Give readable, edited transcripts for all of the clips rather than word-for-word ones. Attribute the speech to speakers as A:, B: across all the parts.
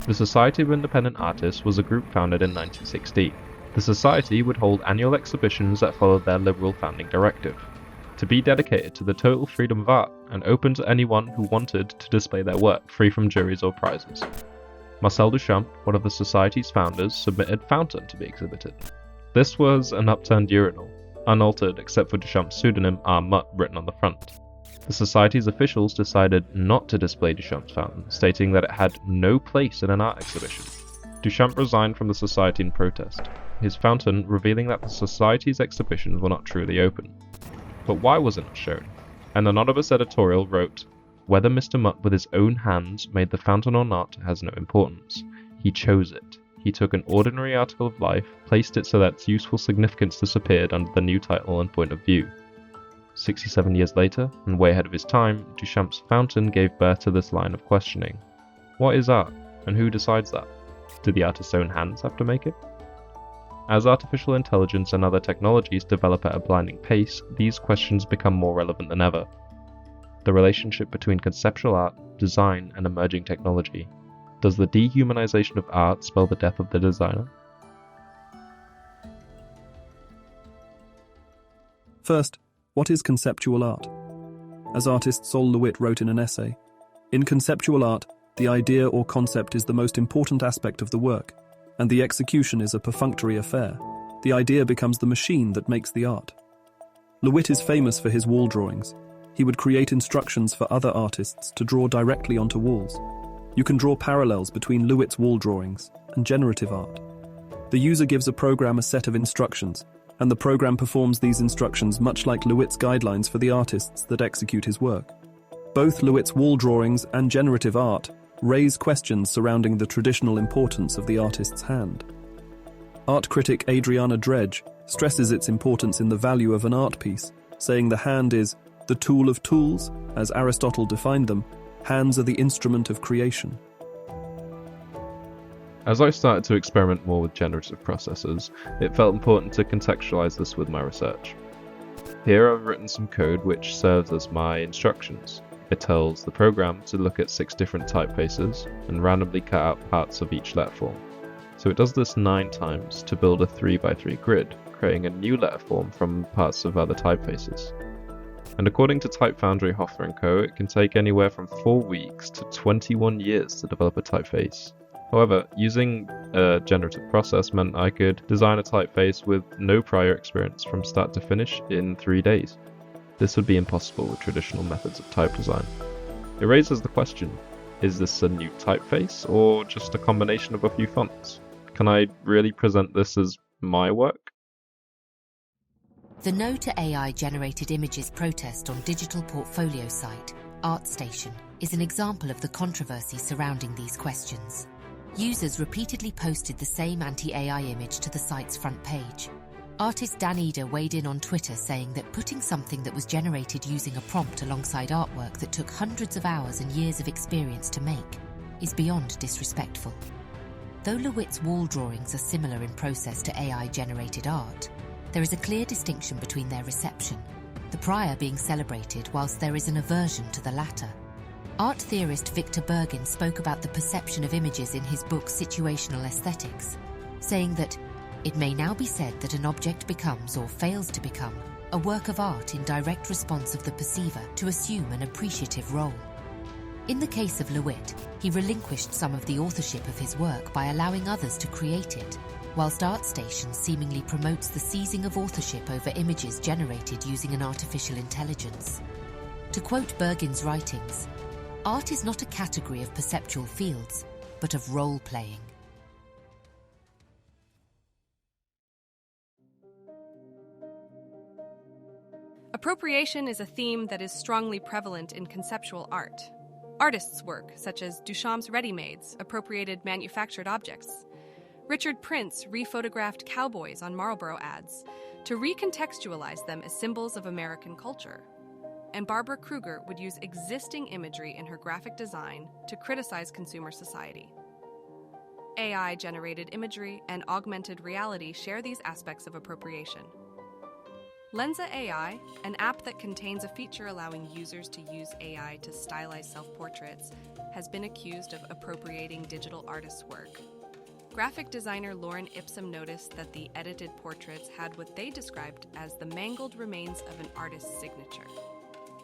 A: The Society of Independent Artists was a group founded in 1960. The Society would hold annual exhibitions that followed their liberal founding directive, to be dedicated to the total freedom of art and open to anyone who wanted to display their work free from juries or prizes. Marcel Duchamp, one of the Society's founders, submitted Fountain to be exhibited. This was an upturned urinal, unaltered except for Duchamp's pseudonym R. Mutt written on the front. The Society's officials decided not to display Duchamp's fountain, stating that it had no place in an art exhibition. Duchamp resigned from the Society in protest, his fountain revealing that the Society's exhibitions were not truly open. But why was it not shown? An anonymous editorial wrote, "Whether Mr. Mutt with his own hands made the fountain or not has no importance. He chose it. He took an ordinary article of life, placed it so that its useful significance disappeared under the new title and point of view." 67 years later, and way ahead of his time, Duchamp's fountain gave birth to this line of questioning. What is art, and who decides that? Do the artist's own hands have to make it? As artificial intelligence and other technologies develop at a blinding pace, these questions become more relevant than ever. The relationship between conceptual art, design, and emerging technology. Does the dehumanization of art spell the death of the designer?
B: First, what is conceptual art? As artist Sol LeWitt wrote in an essay, in conceptual art, the idea or concept is the most important aspect of the work, and the execution is a perfunctory affair. The idea becomes the machine that makes the art. LeWitt is famous for his wall drawings. He would create instructions for other artists to draw directly onto walls. You can draw parallels between LeWitt's wall drawings and generative art. The user gives a program a set of instructions, and the program performs these instructions much like LeWitt's guidelines for the artists that execute his work. Both LeWitt's wall drawings and generative art raise questions surrounding the traditional importance of the artist's hand. Art critic Adriana Dredge stresses its importance in The Value of an Art Piece, saying the hand is the tool of tools, as Aristotle defined them. Hands are the instrument of creation.
A: As I started to experiment more with generative processors, it felt important to contextualize this with my research. Here I've written some code which serves as my instructions. It tells the program to look at 6 different typefaces and randomly cut out parts of each letter form. So it does this 9 times to build a 3x3 grid, creating a new letter form from parts of other typefaces. And according to Type Foundry, Hoffer & Co., it can take anywhere from 4 weeks to 21 years to develop a typeface. However, using a generative process meant I could design a typeface with no prior experience from start to finish in 3 days. This would be impossible with traditional methods of type design. It raises the question, is this a new typeface or just a combination of a few fonts? Can I really present this as my work?
C: The No to AI generated images protest on digital portfolio site ArtStation is an example of the controversy surrounding these questions. Users repeatedly posted the same anti-AI image to the site's front page. Artist Dan Eder weighed in on Twitter saying that putting something that was generated using a prompt alongside artwork that took hundreds of hours and years of experience to make is beyond disrespectful. Though LeWitt's wall drawings are similar in process to AI-generated art, there is a clear distinction between their reception, the prior being celebrated whilst there is an aversion to the latter. Art theorist Victor Bergin spoke about the perception of images in his book Situational Aesthetics, saying that it may now be said that an object becomes or fails to become a work of art in direct response of the perceiver to assume an appreciative role. In the case of LeWitt, he relinquished some of the authorship of his work by allowing others to create it, whilst ArtStation seemingly promotes the seizing of authorship over images generated using an artificial intelligence. To quote Bergin's writings, art is not a category of perceptual fields, but of role-playing.
D: Appropriation is a theme that is strongly prevalent in conceptual art. Artists' work, such as Duchamp's ready-mades, appropriated manufactured objects. Richard Prince rephotographed cowboys on Marlboro ads to recontextualize them as symbols of American culture. And Barbara Kruger would use existing imagery in her graphic design to criticize consumer society. AI-generated imagery and augmented reality share these aspects of appropriation. Lensa AI, an app that contains a feature allowing users to use AI to stylize self-portraits, has been accused of appropriating digital artists' work. Graphic designer Lauren Ipsum noticed that the edited portraits had what they described as the mangled remains of an artist's signature.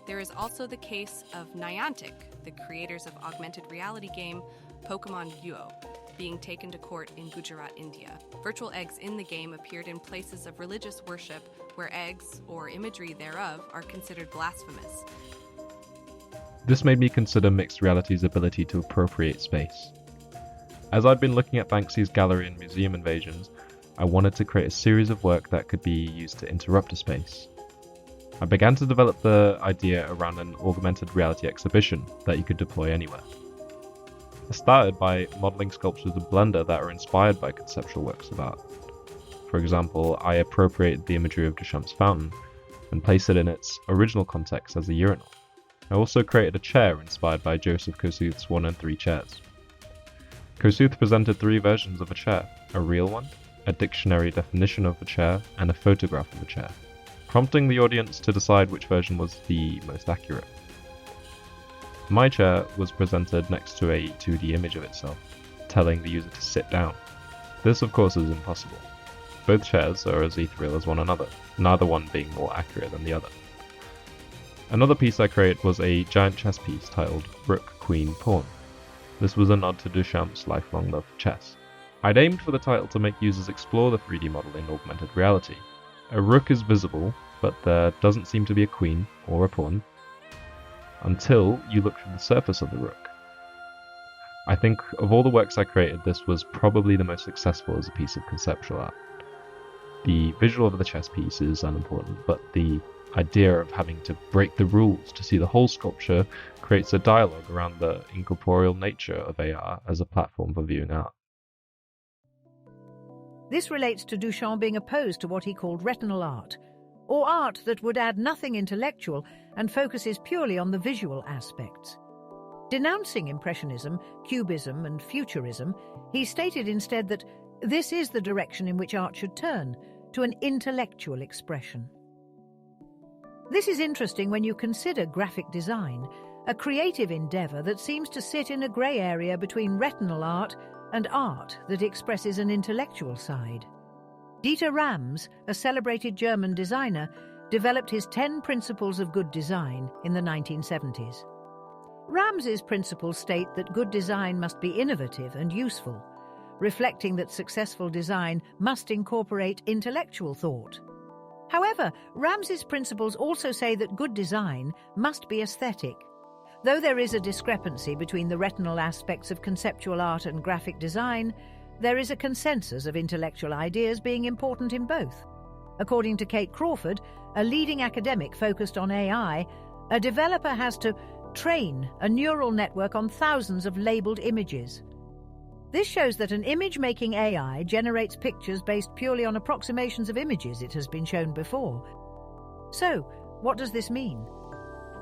D: There is also the case of Niantic, the creators of augmented reality game Pokemon Go, being taken to court in Gujarat, India. Virtual eggs in the game appeared in places of religious worship where eggs, or imagery thereof, are considered blasphemous.
A: This made me consider mixed reality's ability to appropriate space. As I'd been looking at Banksy's gallery and museum invasions, I wanted to create a series of work that could be used to interrupt a space. I began to develop the idea around an augmented reality exhibition that you could deploy anywhere. I started by modelling sculptures in Blender that are inspired by conceptual works of art. For example, I appropriated the imagery of Duchamp's fountain and placed it in its original context as a urinal. I also created a chair inspired by Joseph Kosuth's 1 and 3 chairs. Kosuth presented 3 versions of a chair: a real one, a dictionary definition of a chair, and a photograph of a chair, prompting the audience to decide which version was the most accurate. My chair was presented next to a 2D image of itself, telling the user to sit down. This of course is impossible. Both chairs are as ethereal as one another, neither one being more accurate than the other. Another piece I created was a giant chess piece titled Rook, Queen, Pawn. This was a nod to Duchamp's lifelong love for chess. I'd aimed for the title to make users explore the 3D model in augmented reality. A rook is visible, but there doesn't seem to be a queen or a pawn until you look through the surface of the rook. I think of all the works I created, this was probably the most successful as a piece of conceptual art. The visual of the chess piece is unimportant, but the idea of having to break the rules to see the whole sculpture creates a dialogue around the incorporeal nature of AR as a platform for viewing art.
E: This relates to Duchamp being opposed to what he called retinal art, or art that would add nothing intellectual and focuses purely on the visual aspects. Denouncing Impressionism, Cubism and Futurism, he stated instead that this is the direction in which art should turn, to an intellectual expression. This is interesting when you consider graphic design, a creative endeavour that seems to sit in a grey area between retinal art and art that expresses an intellectual side. Dieter Rams, a celebrated German designer, developed his 10 principles of good design in the 1970s. Rams's principles state that good design must be innovative and useful, reflecting that successful design must incorporate intellectual thought. However, Rams's principles also say that good design must be aesthetic. Though there is a discrepancy between the retinal aspects of conceptual art and graphic design, there is a consensus of intellectual ideas being important in both. According to Kate Crawford, a leading academic focused on AI, a developer has to train a neural network on thousands of labeled images. This shows that an image-making AI generates pictures based purely on approximations of images, it has been shown before. So, what does this mean?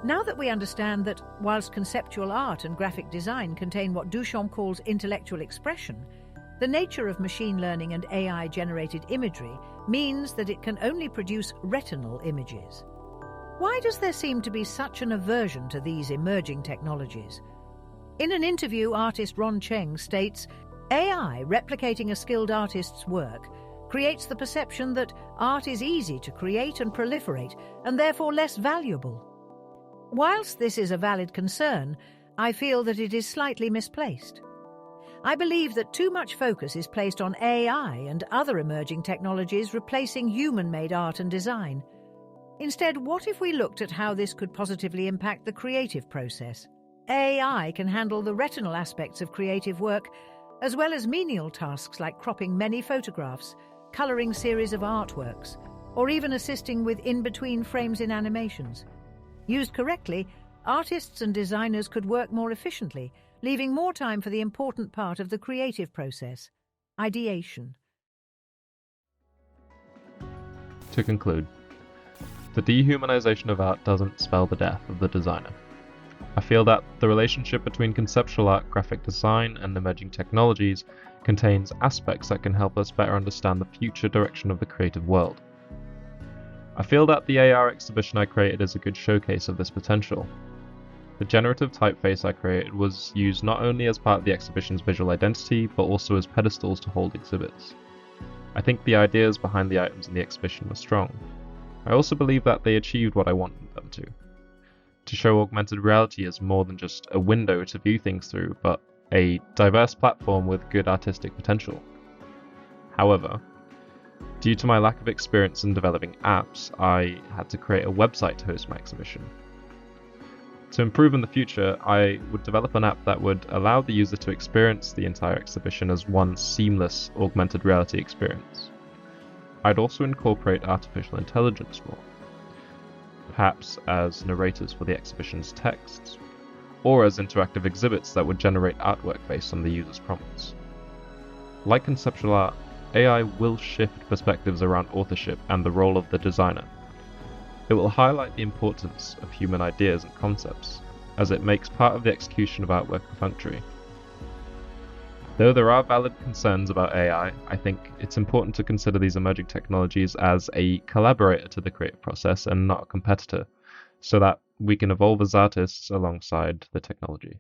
E: Now that we understand that, whilst conceptual art and graphic design contain what Duchamp calls intellectual expression, the nature of machine learning and AI-generated imagery means that it can only produce retinal images. Why does there seem to be such an aversion to these emerging technologies? In an interview, artist Ron Cheng states, AI replicating a skilled artist's work creates the perception that art is easy to create and proliferate, and therefore less valuable. Whilst this is a valid concern, I feel that it is slightly misplaced. I believe that too much focus is placed on AI and other emerging technologies replacing human-made art and design. Instead, what if we looked at how this could positively impact the creative process? AI can handle the retinal aspects of creative work, as well as menial tasks like cropping many photographs, colouring series of artworks, or even assisting with in-between frames in animations. Used correctly, artists and designers could work more efficiently, leaving more time for the important part of the creative process, ideation.
A: To conclude, the dehumanization of art doesn't spell the death of the designer. I feel that the relationship between conceptual art, graphic design, and emerging technologies contains aspects that can help us better understand the future direction of the creative world. I feel that the AR exhibition I created is a good showcase of this potential. The generative typeface I created was used not only as part of the exhibition's visual identity, but also as pedestals to hold exhibits. I think the ideas behind the items in the exhibition were strong. I also believe that they achieved what I wanted them to show augmented reality as more than just a window to view things through, but a diverse platform with good artistic potential. However, due to my lack of experience in developing apps, I had to create a website to host my exhibition. To improve in the future, I would develop an app that would allow the user to experience the entire exhibition as one seamless augmented reality experience. I'd also incorporate artificial intelligence more, perhaps as narrators for the exhibition's texts, or as interactive exhibits that would generate artwork based on the user's prompts. Like conceptual art, AI will shift perspectives around authorship and the role of the designer. It will highlight the importance of human ideas and concepts, as it makes part of the execution of artwork perfunctory. Though there are valid concerns about AI, I think it's important to consider these emerging technologies as a collaborator to the creative process and not a competitor, so that we can evolve as artists alongside the technology.